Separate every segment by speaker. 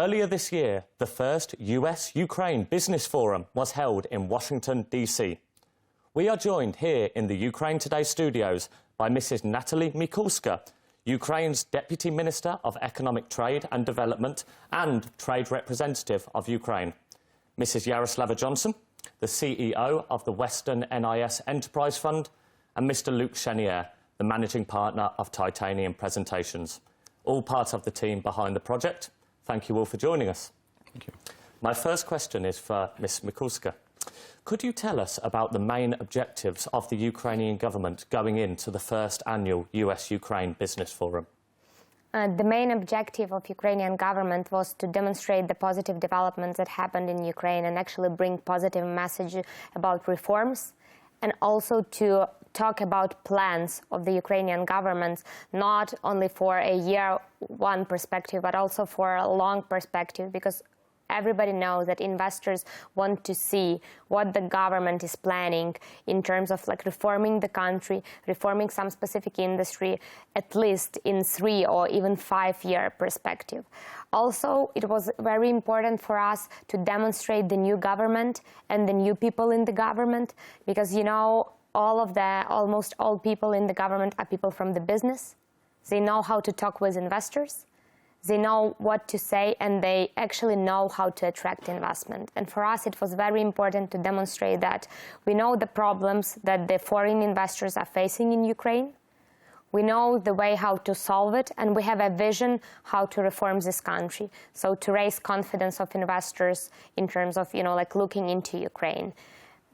Speaker 1: Earlier this year, the first US-Ukraine Business Forum was held in Washington, D.C. We are joined here in the Ukraine Today studios by Mrs. Natalia Mykolska, Ukraine's Deputy Minister of Economic Trade and Development and Trade Representative of Ukraine, Mrs. Jaroslawa Johnson, the CEO of the Western NIS Enterprise Fund, and Mr. Luke Chenier, the Managing Partner of Titatium Presentations, all part of the team behind the project. Thank you all for joining us.
Speaker 2: Thank you.
Speaker 1: My first question is for Ms. Mykolska. Could you tell us about the main objectives of the Ukrainian government going into the first annual US-Ukraine Business Forum?
Speaker 3: The main objective of Ukrainian government was to demonstrate the positive developments that happened in Ukraine and actually bring positive message about reforms, and also to talk about plans of the Ukrainian government, not only for a year one perspective, but also for a long perspective, because everybody knows that investors want to see what the government is planning in terms of reforming the country, reforming some specific industry, at least in 3 or even 5-year perspective. Also, it was very important for us to demonstrate the new government and the new people in the government, because, you know, almost all people in the government are people from the business. They know how to talk with investors. They know what to say, and they actually know how to attract investment. And for us, it was very important to demonstrate that we know the problems that the foreign investors are facing in Ukraine. We know the way how to solve it, and we have a vision how to reform this country. So to raise confidence of investors in terms of, looking into Ukraine.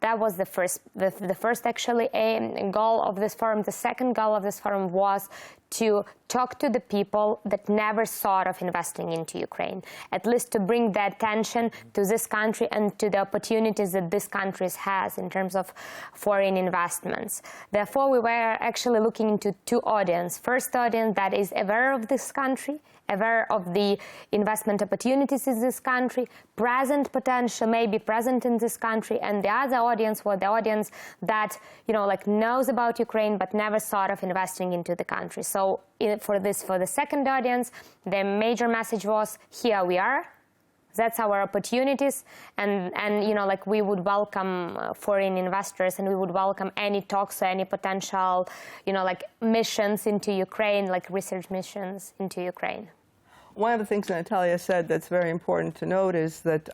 Speaker 3: That was the first actually goal of this forum. The second goal of this forum was to talk to the people that never thought of investing into Ukraine, at least to bring the attention to this country and to the opportunities that this country has in terms of foreign investments. Therefore, we were actually looking into 2 audiences. First audience that is aware of this country, aware of the investment opportunities in this country, present potential, maybe present in this country, and the other audience was the audience that, knows about Ukraine but never thought of investing into the country. So for the second audience, the major message was, here we are. That's our opportunities, and we would welcome foreign investors, and we would welcome any talks or any potential, missions into Ukraine, like research missions into Ukraine.
Speaker 4: One of the things Natalia said that's very important to note is that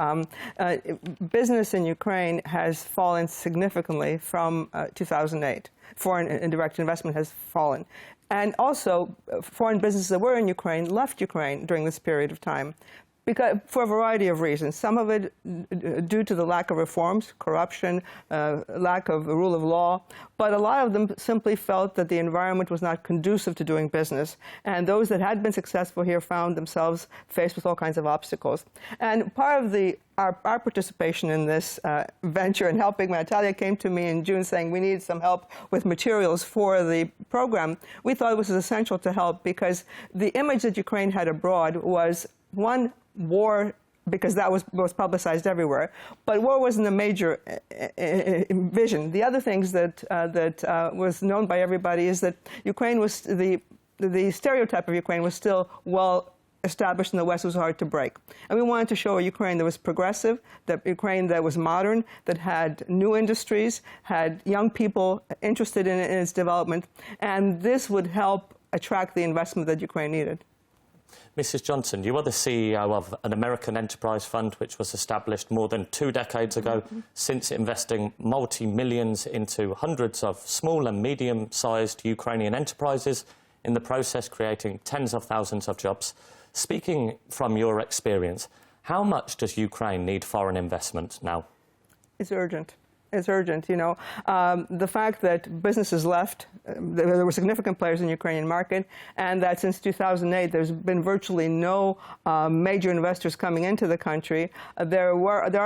Speaker 4: business in Ukraine has fallen significantly from 2008. Foreign and direct investment has fallen. And also, foreign businesses that were in Ukraine left Ukraine during this period of time, because, for a variety of reasons. Some of it due to the lack of reforms, corruption, lack of the rule of law. But a lot of them simply felt that the environment was not conducive to doing business. And those that had been successful here found themselves faced with all kinds of obstacles. And part of our participation in this venture and helping, Natalia came to me in June saying we needed some help with materials for the program. We thought it was essential to help because the image that Ukraine had abroad was, one, war, because that was publicized everywhere. But war wasn't a major vision. The other things that was known by everybody is that Ukraine was, the stereotype of Ukraine was still well established in the West. Was hard to break. And we wanted to show a Ukraine that was progressive, that Ukraine that was modern, that had new industries, had young people interested in its development. And this would help attract the investment that Ukraine needed.
Speaker 1: Mrs. Johnson, you are the CEO of an American enterprise fund which was established more than 2 decades ago, since investing multi-millions into hundreds of small and medium-sized Ukrainian enterprises, in the process creating tens of thousands of jobs. Speaking from your experience, how much does Ukraine need foreign investment now?
Speaker 4: It's urgent. It's urgent, The fact that businesses left, there were significant players in the Ukrainian market, and that since 2008 there's been virtually no major investors coming into the country. There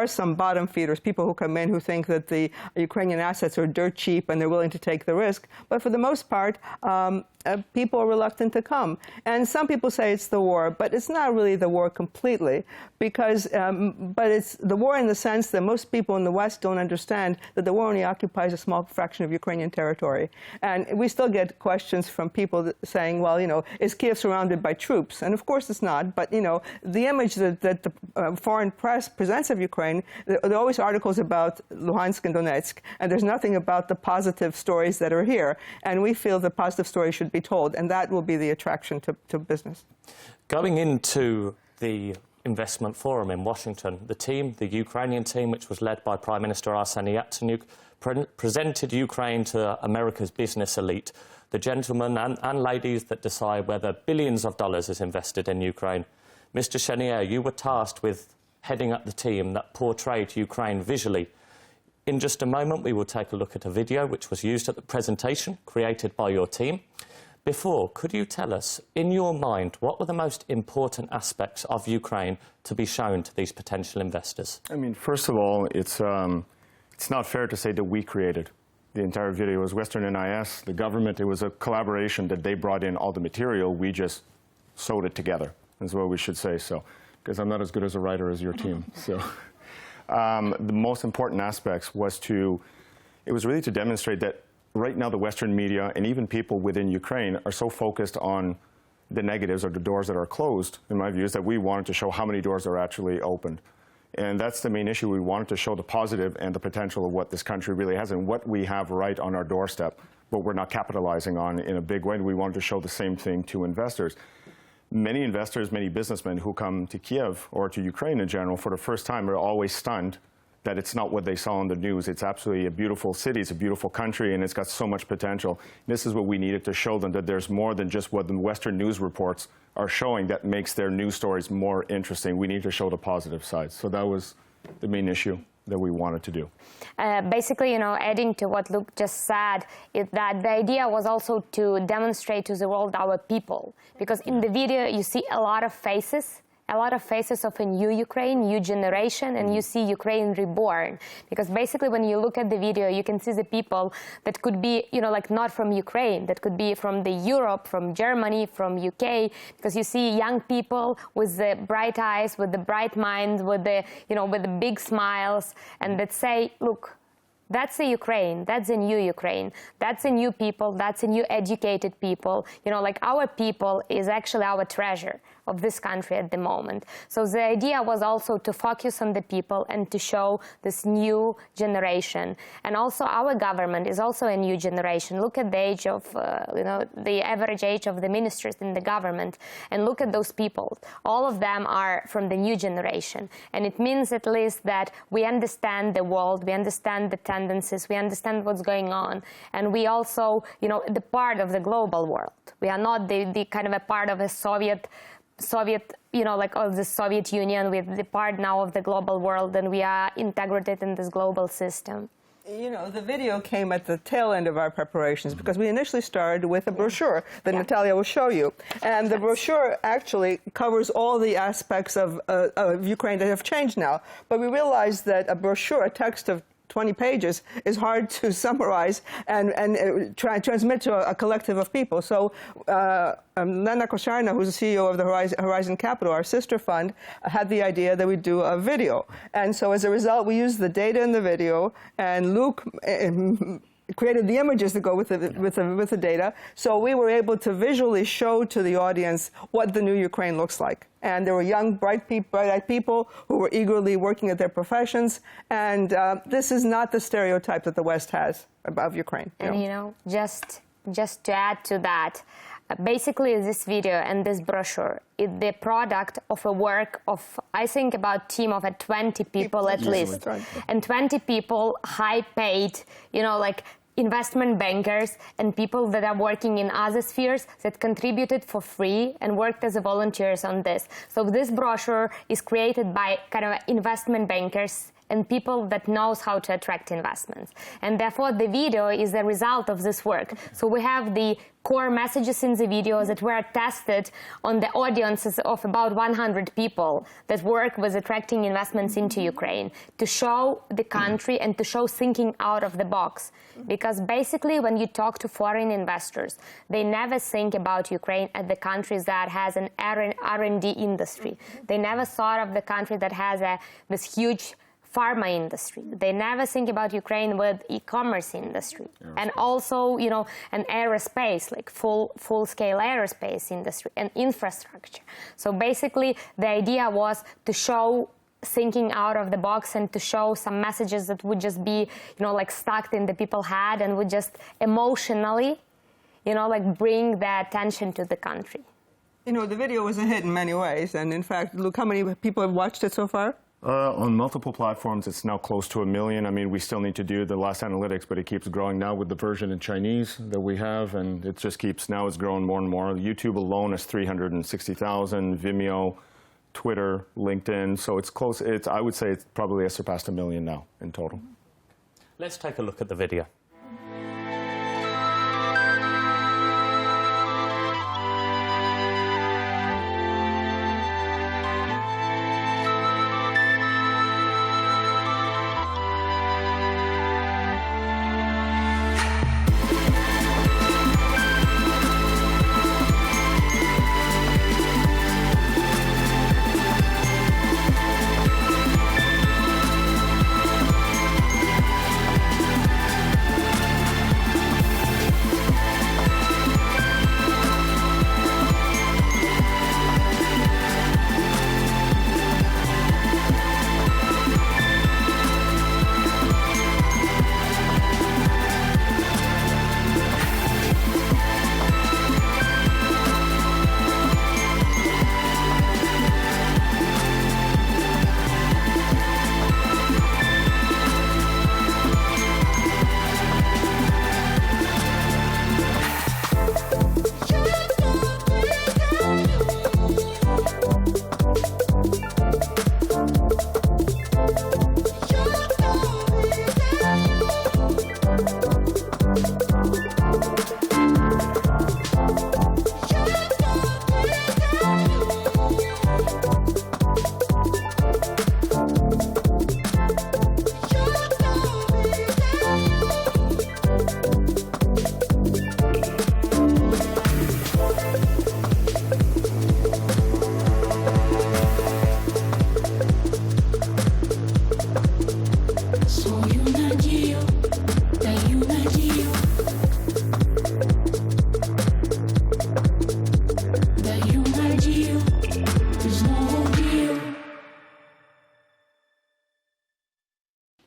Speaker 4: are some bottom feeders, people who come in who think that the Ukrainian assets are dirt cheap and they're willing to take the risk. But for the most part, people are reluctant to come. And some people say it's the war, but it's not really the war completely, because, but it's the war in the sense that most people in the West don't understand that the war only occupies a small fraction of Ukrainian territory. And we still get questions from people saying, well, you know, is Kiev surrounded by troops? And of course it's not, but, you know, the image that the foreign press presents of Ukraine, there are always articles about Luhansk and Donetsk, and there's nothing about the positive stories that are here. And we feel the positive stories should be told, and that will be the attraction to business.
Speaker 1: Going into the investment forum in Washington, the team, the Ukrainian team, which was led by Prime Minister Arseniy Yatsenyuk, presented Ukraine to America's business elite, the gentlemen and ladies that decide whether billions of dollars is invested in Ukraine. Mr. Chenier, you were tasked with heading up the team that portrayed Ukraine visually. In just a moment, we will take a look at a video which was used at the presentation created by your team. Before, could you tell us, in your mind, what were the most important aspects of Ukraine to be shown to these potential investors?
Speaker 2: I mean, first of all, it's not fair to say that we created the entire video. It was Western NIS, the government. It was a collaboration that they brought in all the material. We just sewed it together, is what we should say. So, because I'm not as good as a writer as your team. So, the most important aspects it was really to demonstrate that right now the Western media and even people within Ukraine are so focused on the negatives or the doors that are closed, in my view, is that we wanted to show how many doors are actually opened. And that's the main issue. We wanted to show the positive and the potential of what this country really has and what we have right on our doorstep, but we're not capitalizing on in a big way. We wanted to show the same thing to investors. Many investors, many businessmen who come to Kiev or to Ukraine in general for the first time are always stunned that it's not what they saw on the news. It's absolutely a beautiful city, it's a beautiful country, and it's got so much potential. This is what we needed to show them, that there's more than just what the Western news reports are showing that makes their news stories more interesting. We need to show the positive sides. So that was the main issue that we wanted to do.
Speaker 3: Basically, you know, adding to what Luke just said, is that the idea was also to demonstrate to the world our people. Because in the video, you see a lot of faces of a new Ukraine, new generation, and you see Ukraine reborn. Because basically when you look at the video, you can see the people that could be, you know, like not from Ukraine, that could be from the Europe, from Germany, from UK, because you see young people with the bright eyes, with the bright minds, with the, you know, with the big smiles, and that say, look, that's a Ukraine, that's a new Ukraine, that's a new people, that's a new educated people. You know, like our people is actually our treasure of this country at the moment. So the idea was also to focus on the people and to show this new generation. And also our government is also a new generation. Look at the age of, you know, the average age of the ministers in the government, and look at those people. All of them are from the new generation. And it means at least that we understand the world, we understand the tendencies, we understand what's going on. And we also, you know, the part of the global world. We are not the kind of a part of a Soviet, you know, like of the Soviet Union. We're the part now of the global world, and we are integrated in this global system.
Speaker 4: You know, the video came at the tail end of our preparations because we initially started with a brochure that Natalia will show you. And the brochure actually covers all the aspects of Ukraine that have changed now. But we realized that a brochure, a text of 20 pages, is hard to summarize and transmit to a collective of people. So Lena Kosharna, who's the CEO of the Horizon Capital, our sister fund, had the idea that we do a video. And so as a result, we used the data in the video, and Luke created the images that go with the data. So we were able to visually show to the audience what the new Ukraine looks like. And there were young, bright-eyed people who were eagerly working at their professions. And this is not the stereotype that the West has about Ukraine.
Speaker 3: And, you know, just to add to that, basically this video and this brochure is the product of a work of, I think, about team of 20 people at least.
Speaker 4: Right.
Speaker 3: And 20 people, high-paid, you know, like investment bankers and people that are working in other spheres that contributed for free and worked as volunteers on this. So this brochure is created by kind of investment bankers and people that knows how to attract investments. And therefore, the video is a result of this work. So we have the core messages in the videos that were tested on the audiences of about 100 people that work with attracting investments into Ukraine to show the country and to show thinking out of the box. Because basically, when you talk to foreign investors, they never think about Ukraine as the country that has an R&D industry. They never thought of the country that has this huge pharma industry. They never think about Ukraine with e-commerce industry. And also, you know, an aerospace, like full-scale aerospace industry and infrastructure. So basically, the idea was to show thinking out of the box and to show some messages that would just be, you know, like stuck in the people's head and would just emotionally, you know, like bring the attention to the country.
Speaker 4: You know, the video was a hit in many ways. And in fact, look how many people have watched it so far?
Speaker 2: On multiple platforms, it's now close to 1 million. I mean, we still need to do the last analytics, but it keeps growing now with the version in Chinese that we have, and it just keeps, now it's growing more and more. YouTube alone is 360,000, Vimeo, Twitter, LinkedIn, so it's close. I would say it's probably has surpassed 1 million now in total.
Speaker 1: Let's take a look at the video.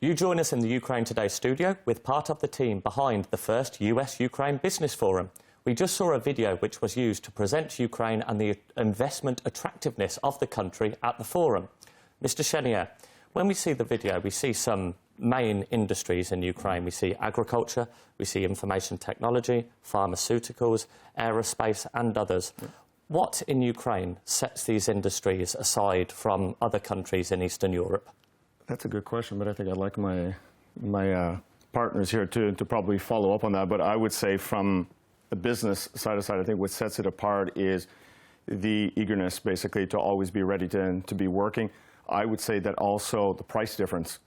Speaker 1: You join us in the Ukraine Today studio with part of the team behind the first US-Ukraine Business Forum. We just saw a video which was used to present Ukraine and the investment attractiveness of the country at the forum. Mr. Chenier, when we see the video, we see some main industries in Ukraine. We see agriculture, we see information technology, pharmaceuticals, aerospace and others. What in Ukraine sets these industries aside from other countries in Eastern Europe?
Speaker 2: That's a good question, but I think I'd like my partners here to probably follow up on that. But I would say from the business side, I think what sets it apart is the eagerness, basically, to always be ready to be working. I would say that also the price difference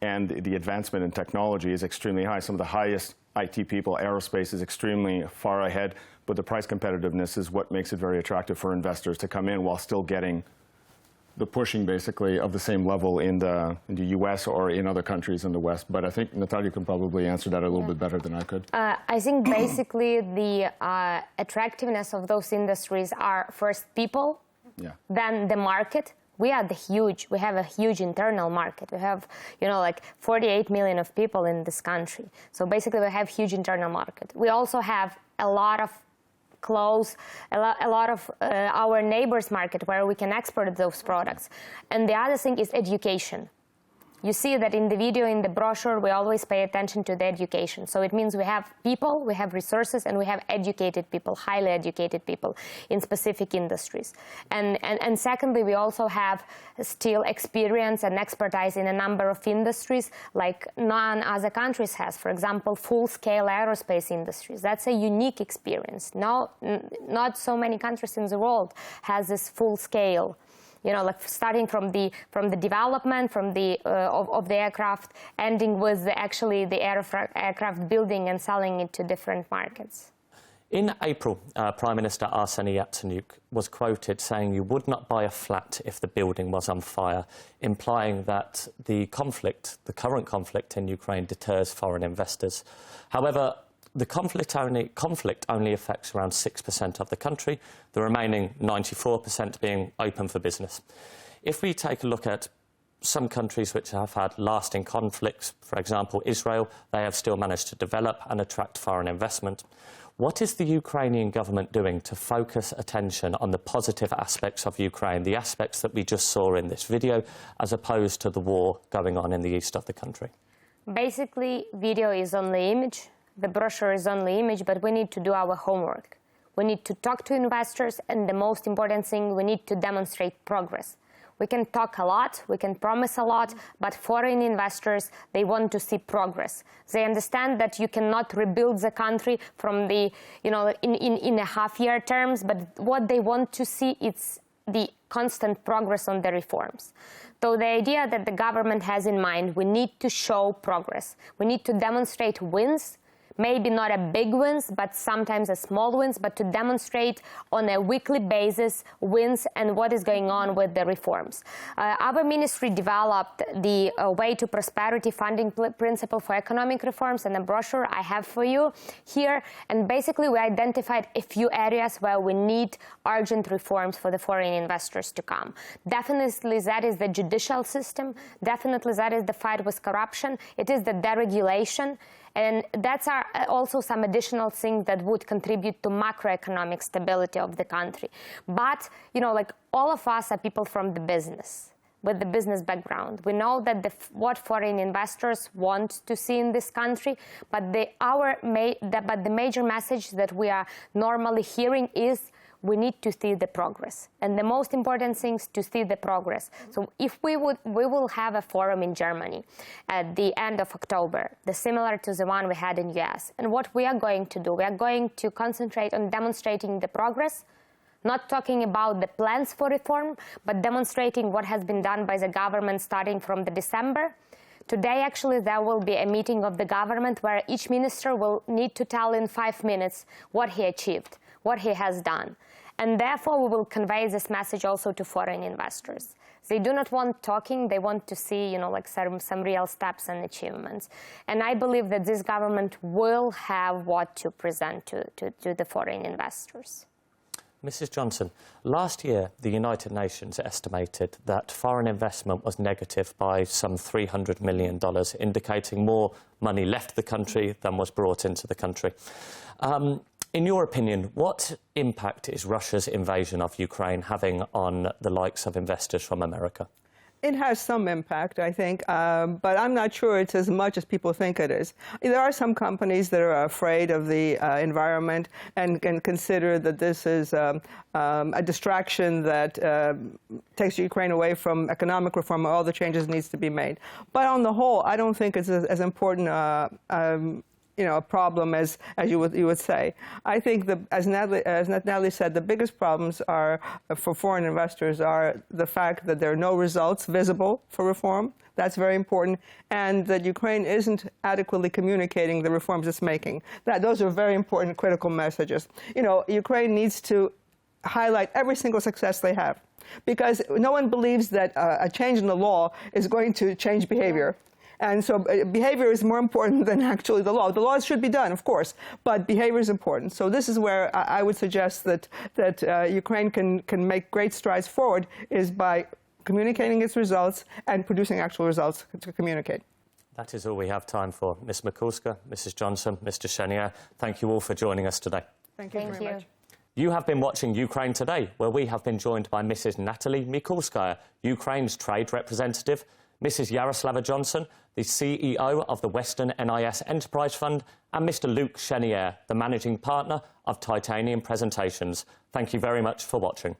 Speaker 2: and the advancement in technology is extremely high. Some of the highest IT people, aerospace is extremely far ahead, but the price competitiveness is what makes it very attractive for investors to come in while still getting the pushing, basically, of the same level in the US or in other countries in the West. But I think Natalia can probably answer that a little bit better than I could.
Speaker 3: I think basically the attractiveness of those industries are first people, then the market. We have a huge internal market. We have, like 48 million of people in this country. So basically we have huge internal market. We also have a lot of a lot of our neighbors' market where we can export those products. And the other thing is education. You see that in the video, in the brochure, we always pay attention to the education. So it means we have people, we have resources, and we have educated people, highly educated people in specific industries. And secondly, we also have still experience and expertise in a number of industries like none other countries has. For example, full-scale aerospace industries. That's a unique experience. Not so many countries in the world has this full-scale. You know, like starting from the development, of the aircraft, ending with actually the aircraft building and selling it to different markets.
Speaker 1: In April, Prime Minister Arseniy Yatsenyuk was quoted saying you would not buy a flat if the building was on fire, implying that the current conflict in Ukraine deters foreign investors. However, the conflict only affects around 6% of the country, the remaining 94% being open for business. If we take a look at some countries which have had lasting conflicts, for example, Israel, they have still managed to develop and attract foreign investment. What is the Ukrainian government doing to focus attention on the positive aspects of Ukraine, the aspects that we just saw in this video, as opposed to the war going on in the east of the country?
Speaker 3: Basically, video is only image. The brochure is only image, but we need to do our homework. We need to talk to investors, and the most important thing, we need to demonstrate progress. We can talk a lot, we can promise a lot, but foreign investors, they want to see progress. They understand that you cannot rebuild the country from the, in a half-year terms, but what they want to see is the constant progress on the reforms. So the idea that the government has in mind, we need to show progress. We need to demonstrate wins, maybe not a big wins, but sometimes a small wins, but to demonstrate on a weekly basis wins and what is going on with the reforms. Our ministry developed the Way to Prosperity funding principle for economic reforms, and a brochure I have for you here. And basically we identified a few areas where we need urgent reforms for the foreign investors to come. Definitely that is the judicial system. Definitely that is the fight with corruption. It is the deregulation. And that's also some additional things that would contribute to macroeconomic stability of the country. But, like all of us are people from the business, with the business background. We know that what foreign investors want to see in this country, but the major message that we are normally hearing is we need to see the progress. And the most important thing is to see the progress. So if we will have a forum in Germany at the end of October, similar to the one we had in US. And what we are going to do, we are going to concentrate on demonstrating the progress, not talking about the plans for reform, but demonstrating what has been done by the government starting from December. Today, actually, there will be a meeting of the government where each minister will need to tell in 5 minutes what he achieved, what he has done. And therefore, we will convey this message also to foreign investors. They do not want talking, they want to see, like some real steps and achievements. And I believe that this government will have what to present to the foreign investors.
Speaker 1: Mrs. Johnson, last year the United Nations estimated that foreign investment was negative by some $300 million, indicating more money left the country than was brought into the country. In your opinion, what impact is Russia's invasion of Ukraine having on the likes of investors from America?
Speaker 4: It has some impact, I think, but I'm not sure it's as much as people think it is. There are some companies that are afraid of the environment and can consider that this is a distraction that takes Ukraine away from economic reform. All the changes needs to be made. But on the whole, I don't think it's as important a problem as you would say. I think that, as Natalia said, the biggest problems are for foreign investors are the fact that there are no results visible for reform. That's very important, and that Ukraine isn't adequately communicating the reforms it's making. Those are very important, critical messages. Ukraine needs to highlight every single success they have, because no one believes that a change in the law is going to change behavior. And so behavior is more important than actually the law. The laws should be done, of course, but behavior is important. So this is where I would suggest that Ukraine can make great strides forward, is by communicating its results and producing actual results to communicate.
Speaker 1: That is all we have time for. Ms. Mykolska, Mrs. Johnson, Mr. Chenier, thank you all for joining us today.
Speaker 4: Thank you very much.
Speaker 1: You have been watching Ukraine Today, where we have been joined by Mrs. Natalia Mykolska, Ukraine's trade representative, Mrs. Jaroslawa Johnson, the CEO of the Western NIS Enterprise Fund, and Mr. Luke Chenier, the Managing Partner of Titanium Presentations. Thank you very much for watching.